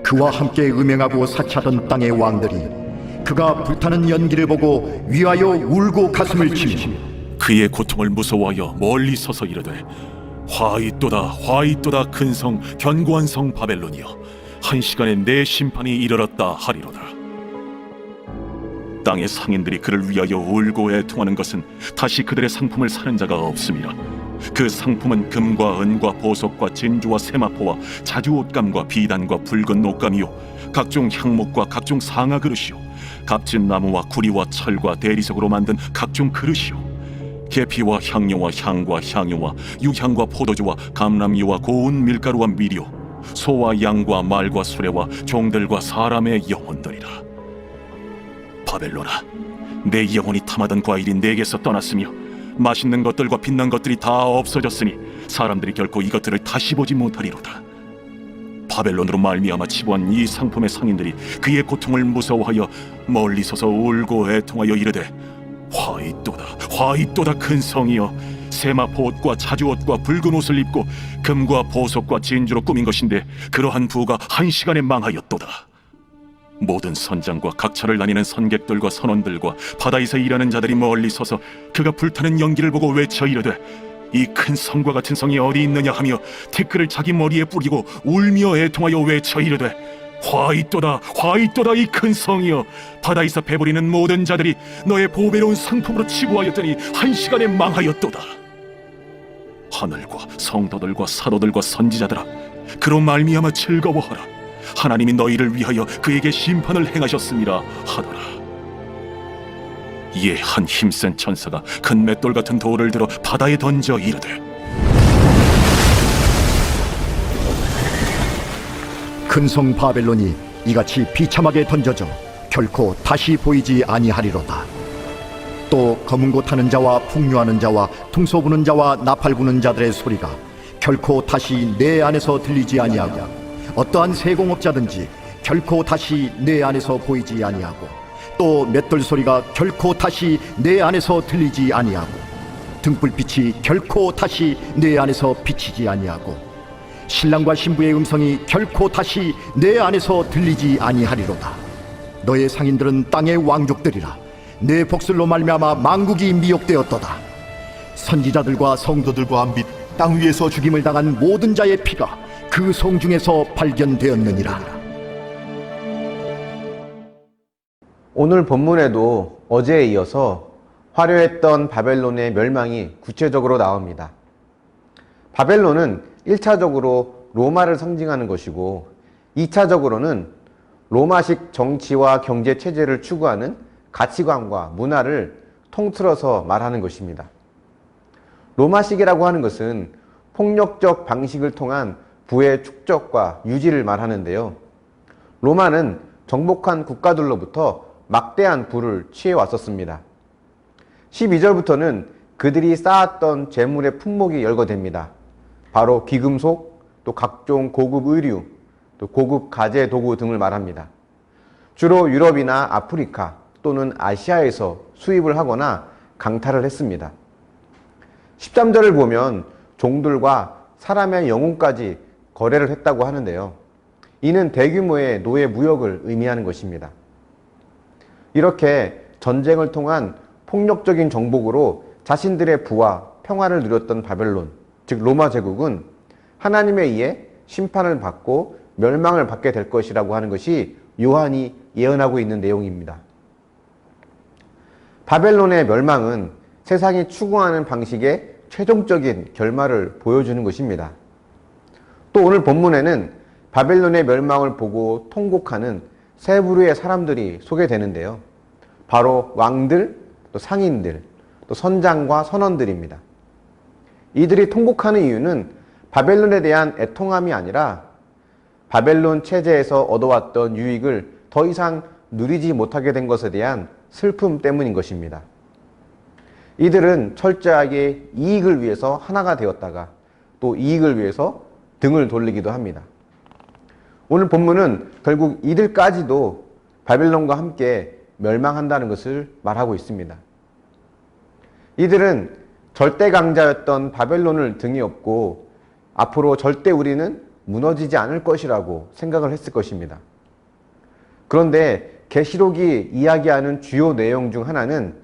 그와 함께 음행하고 사치하던 땅의 왕들이 그가 불타는 연기를 보고 위하여 울고 가슴을 치며 그의 고통을 무서워하여 멀리 서서 이르되 화이또다 화이또다 큰 성 견고한 성 바벨론이여 한 시간에 내 심판이 이르렀다 하리로다. 땅의 상인들이 그를 위하여 울고 애통하는 것은 다시 그들의 상품을 사는 자가 없음이라. 그 상품은 금과 은과 보석과 진주와 세마포와 자주 옷감과 비단과 붉은 옷감이요 각종 향목과 각종 상아 그릇이요 값진 나무와 구리와 철과 대리석으로 만든 각종 그릇이요 계피와 향료와 향과 향유와 유향과 포도주와 감람유와 고운 밀가루와 미료 소와 양과 말과 수레와 종들과 사람의 영혼들이라. 바벨론아, 내 영혼이 탐하던 과일이 내게서 떠났으며 맛있는 것들과 빛난 것들이 다 없어졌으니 사람들이 결코 이것들을 다시 보지 못하리로다. 바벨론으로 말미암아 치부한 이 상품의 상인들이 그의 고통을 무서워하여 멀리 서서 울고 애통하여 이르되 화이또다 화이또다 큰 성이여 세마포 옷과 자주 옷과 붉은 옷을 입고 금과 보석과 진주로 꾸민 것인데 그러한 부가 한 시간에 망하였도다. 모든 선장과 각처를 다니는 선객들과 선원들과 바다에서 일하는 자들이 멀리 서서 그가 불타는 연기를 보고 외쳐 이르되 이 큰 성과 같은 성이 어디 있느냐 하며 티끌을 자기 머리에 뿌리고 울며 애통하여 외쳐 이르되 화이또다 화이또다 이 큰 성이여 바다에서 배부리는 모든 자들이 너의 보배로운 상품으로 치부하였더니 한 시간에 망하였도다. 하늘과 성도들과 사도들과 선지자들아 그로 말미암아 즐거워하라. 하나님이 너희를 위하여 그에게 심판을 행하셨음이라 하더라. 이에 한 힘센 천사가 큰 맷돌 같은 돌을 들어 바다에 던져 이르되 큰 성 바벨론이 이같이 비참하게 던져져 결코 다시 보이지 아니하리로다. 또 검은 고 타는 자와 풍류하는 자와 퉁소 부는 자와 나팔 부는 자들의 소리가 결코 다시 내 안에서 들리지 아니하고 어떠한 세공업자든지 결코 다시 내 안에서 보이지 아니하고 또 맷돌 소리가 결코 다시 내 안에서 들리지 아니하고 등불빛이 결코 다시 내 안에서 비치지 아니하고 신랑과 신부의 음성이 결코 다시 내 안에서 들리지 아니하리로다. 너의 상인들은 땅의 왕족들이라. 내 복술로 말미암아 만국이 미혹되었도다. 선지자들과 성도들과 및 땅 위에서 죽임을 당한 모든 자의 피가 그 성 중에서 발견되었느니라. 오늘 본문에도 어제에 이어서 화려했던 바벨론의 멸망이 구체적으로 나옵니다. 바벨론은 1차적으로 로마를 상징하는 것이고 2차적으로는 로마식 정치와 경제 체제를 추구하는 가치관과 문화를 통틀어서 말하는 것입니다. 로마식이라고 하는 것은 폭력적 방식을 통한 부의 축적과 유지를 말하는데요. 로마는 정복한 국가들로부터 막대한 부를 취해왔었습니다. 12절부터는 그들이 쌓았던 재물의 품목이 열거됩니다. 바로 귀금속, 또 각종 고급 의류, 또 고급 가재 도구 등을 말합니다. 주로 유럽이나 아프리카 또는 아시아에서 수입을 하거나 강탈을 했습니다. 13절을 보면 종들과 사람의 영혼까지 거래를 했다고 하는데요. 이는 대규모의 노예 무역을 의미하는 것입니다. 이렇게 전쟁을 통한 폭력적인 정복으로 자신들의 부와 평화를 누렸던 바벨론, 즉 로마 제국은 하나님에 의해 심판을 받고 멸망을 받게 될 것이라고 하는 것이 요한이 예언하고 있는 내용입니다. 바벨론의 멸망은 세상이 추구하는 방식의 최종적인 결말을 보여주는 것입니다. 또 오늘 본문에는 바벨론의 멸망을 보고 통곡하는 세 부류의 사람들이 소개되는데요. 바로 왕들, 또 상인들, 또 선장과 선원들입니다. 이들이 통곡하는 이유는 바벨론에 대한 애통함이 아니라 바벨론 체제에서 얻어왔던 유익을 더 이상 누리지 못하게 된 것에 대한 슬픔 때문인 것입니다. 이들은 철저하게 이익을 위해서 하나가 되었다가 또 이익을 위해서 등을 돌리기도 합니다. 오늘 본문은 결국 이들까지도 바벨론과 함께 멸망한다는 것을 말하고 있습니다. 이들은 절대 강자였던 바벨론을 등에 업고 앞으로 절대 우리는 무너지지 않을 것이라고 생각을 했을 것입니다. 그런데 계시록이 이야기하는 주요 내용 중 하나는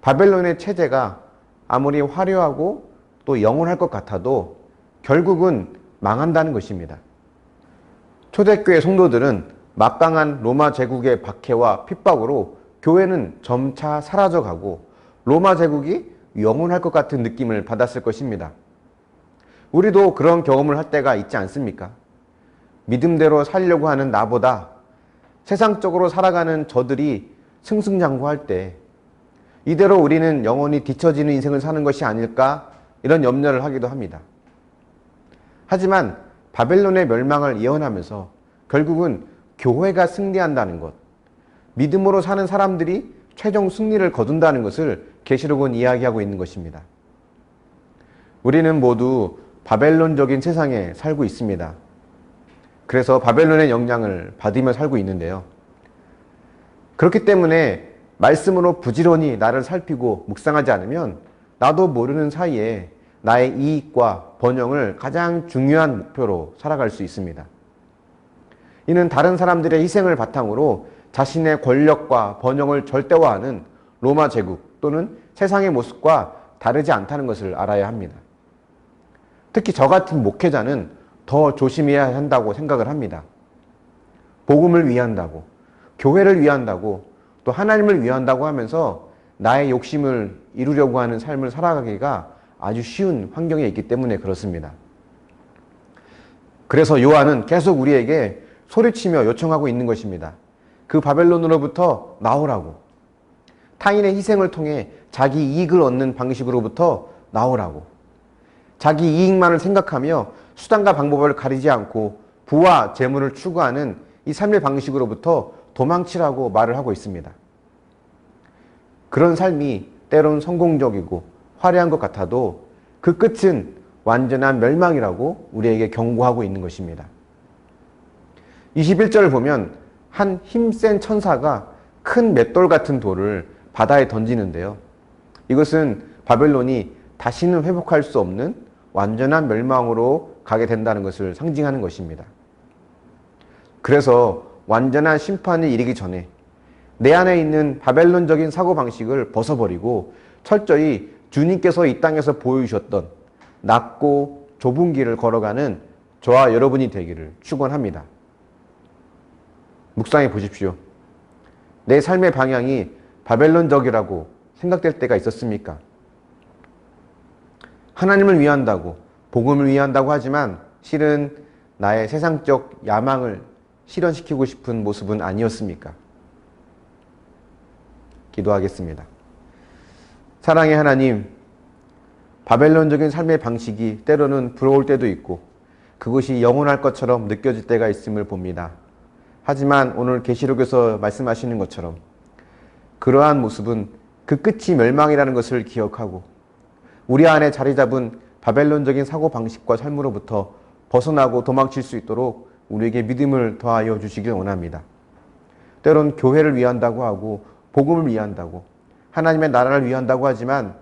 바벨론의 체제가 아무리 화려하고 또 영원할 것 같아도 결국은 망한다는 것입니다. 초대교회 성도들은 막강한 로마 제국의 박해와 핍박으로 교회는 점차 사라져가고 로마 제국이 영원할 것 같은 느낌을 받았을 것입니다. 우리도 그런 경험을 할 때가 있지 않습니까? 믿음대로 살려고 하는 나보다 세상적으로 살아가는 저들이 승승장구할 때 이대로 우리는 영원히 뒤처지는 인생을 사는 것이 아닐까 이런 염려를 하기도 합니다. 하지만 바벨론의 멸망을 예언하면서 결국은 교회가 승리한다는 것, 믿음으로 사는 사람들이 최종 승리를 거둔다는 것을 계시록은 이야기하고 있는 것입니다. 우리는 모두 바벨론적인 세상에 살고 있습니다. 그래서 바벨론의 영향을 받으며 살고 있는데요. 그렇기 때문에 말씀으로 부지런히 나를 살피고 묵상하지 않으면 나도 모르는 사이에 나의 이익과 번영을 가장 중요한 목표로 살아갈 수 있습니다. 이는 다른 사람들의 희생을 바탕으로 자신의 권력과 번영을 절대화하는 로마 제국 또는 세상의 모습과 다르지 않다는 것을 알아야 합니다. 특히 저 같은 목회자는 더 조심해야 한다고 생각을 합니다. 복음을 위한다고, 교회를 위한다고, 또 하나님을 위한다고 하면서 나의 욕심을 이루려고 하는 삶을 살아가기가 아주 쉬운 환경에 있기 때문에 그렇습니다. 그래서 요한은 계속 우리에게 소리치며 요청하고 있는 것입니다. 그 바벨론으로부터 나오라고. 타인의 희생을 통해 자기 이익을 얻는 방식으로부터 나오라고. 자기 이익만을 생각하며 수단과 방법을 가리지 않고 부와 재물을 추구하는 이 삶의 방식으로부터 도망치라고 말을 하고 있습니다. 그런 삶이 때론 성공적이고 화려한 것 같아도 그 끝은 완전한 멸망이라고 우리에게 경고하고 있는 것입니다. 21절을 보면 한 힘센 천사가 큰 맷돌 같은 돌을 바다에 던지는데요. 이것은 바벨론이 다시는 회복할 수 없는 완전한 멸망으로 가게 된다는 것을 상징하는 것입니다. 그래서 완전한 심판이 이르기 전에 내 안에 있는 바벨론적인 사고방식을 벗어버리고 철저히 주님께서 이 땅에서 보여주셨던 낮고 좁은 길을 걸어가는 저와 여러분이 되기를 축원합니다. 묵상해 보십시오. 내 삶의 방향이 바벨론적이라고 생각될 때가 있었습니까? 하나님을 위한다고, 복음을 위한다고 하지만 실은 나의 세상적 야망을 실현시키고 싶은 모습은 아니었습니까? 기도하겠습니다. 사랑의 하나님, 바벨론적인 삶의 방식이 때로는 부러울 때도 있고 그것이 영원할 것처럼 느껴질 때가 있음을 봅니다. 하지만 오늘 계시록에서 말씀하시는 것처럼 그러한 모습은 그 끝이 멸망이라는 것을 기억하고 우리 안에 자리 잡은 바벨론적인 사고방식과 삶으로부터 벗어나고 도망칠 수 있도록 우리에게 믿음을 더하여 주시길 원합니다. 때론 교회를 위한다고 하고 복음을 위한다고 하나님의 나라를 위한다고 하지만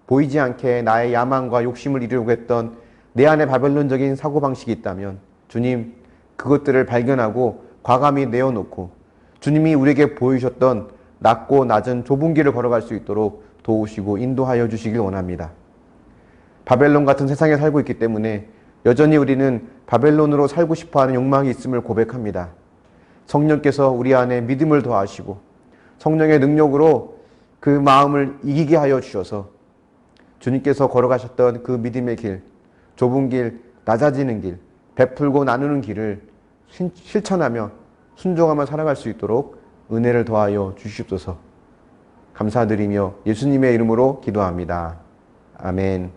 보이지 않게 나의 야망과 욕심을 이루려고 했던 내 안에 바벨론적인 사고방식이 있다면 주님 그것들을 발견하고 과감히 내어놓고 주님이 우리에게 보여주셨던 낮고 낮은 좁은 길을 걸어갈 수 있도록 도우시고 인도하여 주시길 원합니다. 바벨론 같은 세상에 살고 있기 때문에 여전히 우리는 바벨론으로 살고 싶어하는 욕망이 있음을 고백합니다. 성령께서 우리 안에 믿음을 더하시고 성령의 능력으로 그 마음을 이기게 하여 주셔서 주님께서 걸어가셨던 그 믿음의 길, 좁은 길, 낮아지는 길, 베풀고 나누는 길을 실천하며 순종하며 살아갈 수 있도록 은혜를 더하여 주시옵소서. 감사드리며 예수님의 이름으로 기도합니다. 아멘.